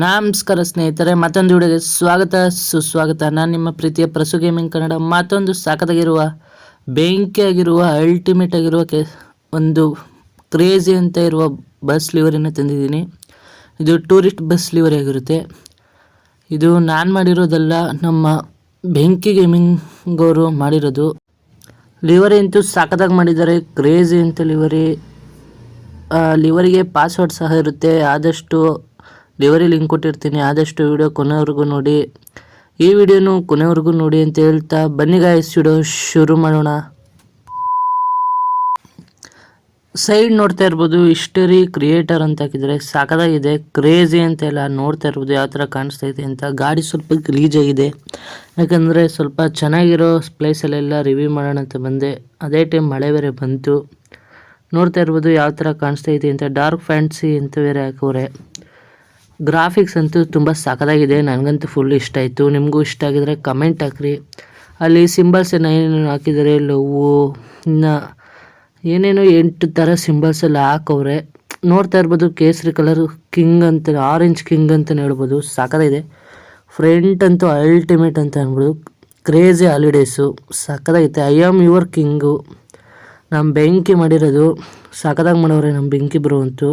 ನಮಸ್ಕಾರ ಸ್ನೇಹಿತರೆ, ಮತ್ತೊಂದು ವಿಡಿಯೋಗೆ ಸ್ವಾಗತ ಸುಸ್ವಾಗತ. ನಾನು ನಿಮ್ಮ ಪ್ರೀತಿಯ ಪ್ರಸು ಗೇಮಿಂಗ್ ಕನ್ನಡ. ಮತ್ತೊಂದು ಸಾಕತ್ತಾಗಿರುವ ಬೆಂಕಿಯಾಗಿರುವ ಅಲ್ಟಿಮೇಟ್ ಆಗಿರುವ ಒಂದು ಕ್ರೇಜಿ ಅಂತ ಇರುವ ಬಸ್ ಲಿವರಿನ ತಂದಿದ್ದೀನಿ. ಇದು ಟೂರಿಸ್ಟ್ ಬಸ್ ಲಿವರಿ ಆಗಿರುತ್ತೆ. ಇದು ನಾನು ಮಾಡಿರೋದಲ್ಲ, ನಮ್ಮ ಬೆಂಕಿ ಗೇಮಿಂಗ್ ಅವರು ಮಾಡಿರೋದು. ಲಿವರಿ ಅಂತೂ ಸಾಕತ್ತಾಗಿ ಮಾಡಿದ್ದಾರೆ, ಕ್ರೇಜಿ ಅಂತ ಲಿವರಿಗೆ ಪಾಸ್ವರ್ಡ್ ಸಹ ಇರುತ್ತೆ. ಆದಷ್ಟು ಲಿವರಿ ಲಿಂಕ್ ಕೊಟ್ಟಿರ್ತೀನಿ, ಆದಷ್ಟು ವಿಡಿಯೋ ಕೊನೆವರೆಗೂ ನೋಡಿ. ಈ ವಿಡಿಯೋನು ಕೊನೆವರೆಗೂ ನೋಡಿ ಅಂತ ಹೇಳ್ತಾ ಬನ್ನಿ ಗಾಯ್ಸ್, ವಿಡಿಯೋ ಶುರು ಮಾಡೋಣ. ಸೈಡ್ ನೋಡ್ತಾ ಇರ್ಬೋದು, ಹಿಸ್ಟರಿ ಕ್ರಿಯೇಟರ್ ಅಂತ ಹಾಕಿದರೆ ಸಾಕದಾಗಿದೆ. ಕ್ರೇಜಿ ಅಂತೆಲ್ಲ ನೋಡ್ತಾ ಇರ್ಬೋದು ಯಾವ ಥರ ಕಾಣಿಸ್ತೈತೆ ಅಂತ. ಗಾಡಿ ಸ್ವಲ್ಪ ಗಲೀಜಾಗಿದೆ, ಯಾಕಂದರೆ ಸ್ವಲ್ಪ ಚೆನ್ನಾಗಿರೋ ಪ್ಲೇಸಲ್ಲೆಲ್ಲ ರಿವ್ಯೂ ಮಾಡೋಣ ಅಂತ ಬಂದೆ. ಅದೇ ಟೈಮ್ ಮಳೆ ಬೇರೆ ಬಂತು. ನೋಡ್ತಾ ಇರ್ಬೋದು ಯಾವ ಥರ ಕಾಣಿಸ್ತೈತೆ ಅಂತ. ಡಾರ್ಕ್ ಫ್ಯಾಂಟ್ಸಿ ಅಂತ ಬೇರೆ ಹಾಕವ್ರೆ. ಗ್ರಾಫಿಕ್ಸ್ ಅಂತೂ ತುಂಬ ಸಾಕದಾಗಿದೆ, ನನಗಂತೂ ಫುಲ್ ಇಷ್ಟ ಆಯಿತು. ನಿಮಗೂ ಇಷ್ಟ ಆಗಿದರೆ ಕಮೆಂಟ್ ಹಾಕ್ರಿ. ಅಲ್ಲಿ ಸಿಂಬಲ್ಸ್ ಏನೇನು ಹಾಕಿದ್ದಾರೆ, ಲವ್ವು, ಇನ್ನು ಏನೇನೋ 8 ಥರ ಸಿಂಬಲ್ಸ್ ಎಲ್ಲ ಹಾಕವ್ರೆ. ನೋಡ್ತಾ ಇರ್ಬೋದು ಕೇಸರಿ ಕಲರ್ ಕಿಂಗ್ ಅಂತ, ಆರೆಂಜ್ ಕಿಂಗ್ ಅಂತಲೇ ಹೇಳ್ಬೋದು. ಸಾಕದಾಗಿದೆ. ಫ್ರಂಟ್ ಅಂತೂ ಅಲ್ಟಿಮೇಟ್ ಅಂತ ಅನ್ಬೋದು. ಕ್ರೇಜಿ ಹಾಲಿಡೇಸು ಸಾಕದಾಗೈತೆ. ಐ ಆಮ್ ಯುವರ್ ಕಿಂಗು ನಮ್ಮ ಬೆಂಕಿ ಮಾಡಿರೋದು. ಸಾಕದಾಗಿ ಮಾಡವ್ರೆ ನಮ್ಮ ಬೆಂಕಿ ಬ್ರೋ ಅಂತೂ.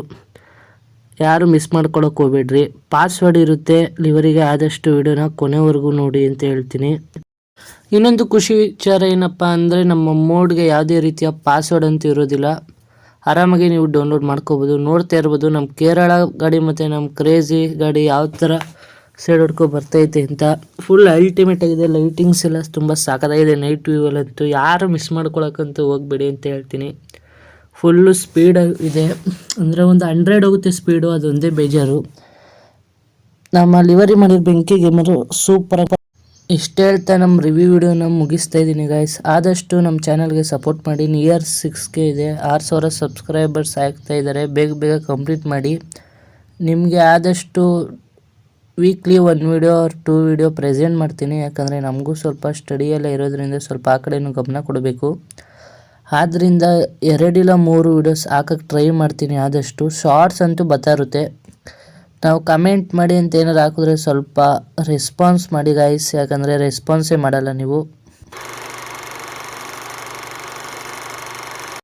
ಯಾರು ಮಿಸ್ ಮಾಡ್ಕೊಳಕ್ಕೆ ಹೋಗ್ಬೇಡ್ರಿ. ಪಾಸ್ವರ್ಡ್ ಇರುತ್ತೆ ಲಿವರಿಗೆ, ಆದಷ್ಟು ವಿಡಿಯೋನ ಕೊನೆವರೆಗೂ ನೋಡಿ ಅಂತ ಹೇಳ್ತೀನಿ. ಇನ್ನೊಂದು ಖುಷಿ ವಿಚಾರ ಏನಪ್ಪ ಅಂದರೆ, ನಮ್ಮ ಮೋಡ್ಗೆ ಯಾವುದೇ ರೀತಿಯ ಪಾಸ್ವರ್ಡ್ ಅಂತೂ ಇರೋದಿಲ್ಲ. ಆರಾಮಾಗಿ ನೀವು ಡೌನ್ಲೋಡ್ ಮಾಡ್ಕೋಬೋದು. ನೋಡ್ತಾ ಇರ್ಬೋದು ನಮ್ಮ ಕೇರಳ ಗಾಡಿ ಮತ್ತು ನಮ್ಮ ಕ್ರೇಜಿ ಗಾಡಿ ಯಾವ ಥರ ಸೈಡ್ ಹೊಡ್ಕೊ ಬರ್ತೈತೆ ಅಂತ. ಫುಲ್ ಅಲ್ಟಿಮೇಟ್ ಆಗಿದೆ. ಲೈಟಿಂಗ್ಸ್ ಎಲ್ಲ ತುಂಬ ಸಾಕಾಗಿದೆ. ನೈಟ್ ವ್ಯೂ ಅಲ್ಲಂತೂ ಯಾರು ಮಿಸ್ ಮಾಡ್ಕೊಳಕ್ಕಂತೂ ಹೋಗ್ಬೇಡಿ ಅಂತ ಹೇಳ್ತೀನಿ. ಫುಲ್ಲು ಸ್ಪೀಡ್ ಇದೆ, ಅಂದರೆ ಒಂದು 100 ಹೋಗುತ್ತೆ ಸ್ಪೀಡು, ಅದೊಂದೇ ಬೇಜಾರು. ನಮ್ಮ ಲಿವರಿ ಮಾಡಿರೋ ಬೆಂಕಿ ಗೇಮರು ಸೂಪರಾಗಿ. ಇಷ್ಟ ಹೇಳ್ತಾ ನಮ್ಮ ರಿವ್ಯೂ ವಿಡಿಯೋನ ಮುಗಿಸ್ತಾ ಇದ್ದೀನಿ ಗಾಯ್ಸ್. ಆದಷ್ಟು ನಮ್ಮ ಚಾನಲ್ಗೆ ಸಪೋರ್ಟ್ ಮಾಡಿ. ನಿಯರ್ 6K ಇದೆ, 6000 ಸಬ್ಸ್ಕ್ರೈಬರ್ಸ್ ಆಗ್ತಾ ಇದ್ದಾರೆ. ಬೇಗ ಕಂಪ್ಲೀಟ್ ಮಾಡಿ. ನಿಮಗೆ ಆದಷ್ಟು weekly 1 video or 2 video present ಮಾಡ್ತೀನಿ, ಯಾಕಂದರೆ ನಮಗೂ ಸ್ವಲ್ಪ ಸ್ಟಡಿಯೆಲ್ಲ ಇರೋದ್ರಿಂದ ಸ್ವಲ್ಪ ಆ ಕಡೆನೂ ಗಮನ ಕೊಡಬೇಕು. ಆದ್ದರಿಂದ 2 ಇಲ್ಲ 3 ವೀಡಿಯೋಸ್ ಹಾಕಕ್ಕೆ ಟ್ರೈ ಮಾಡ್ತೀನಿ. ಆದಷ್ಟು ಶಾರ್ಟ್ಸ್ ಅಂತೂ ಬರ್ತಾ ಇರುತ್ತೆ. ನಾವು ಕಮೆಂಟ್ ಮಾಡಿ ಅಂತ ಏನಾದ್ರು ಹಾಕಿದ್ರೆ ಸ್ವಲ್ಪ ರೆಸ್ಪಾನ್ಸ್ ಮಾಡಿ ಗಾಯ್ಸ್, ಯಾಕಂದರೆ ರೆಸ್ಪಾನ್ಸೇ ಮಾಡಲ್ಲ ನೀವು.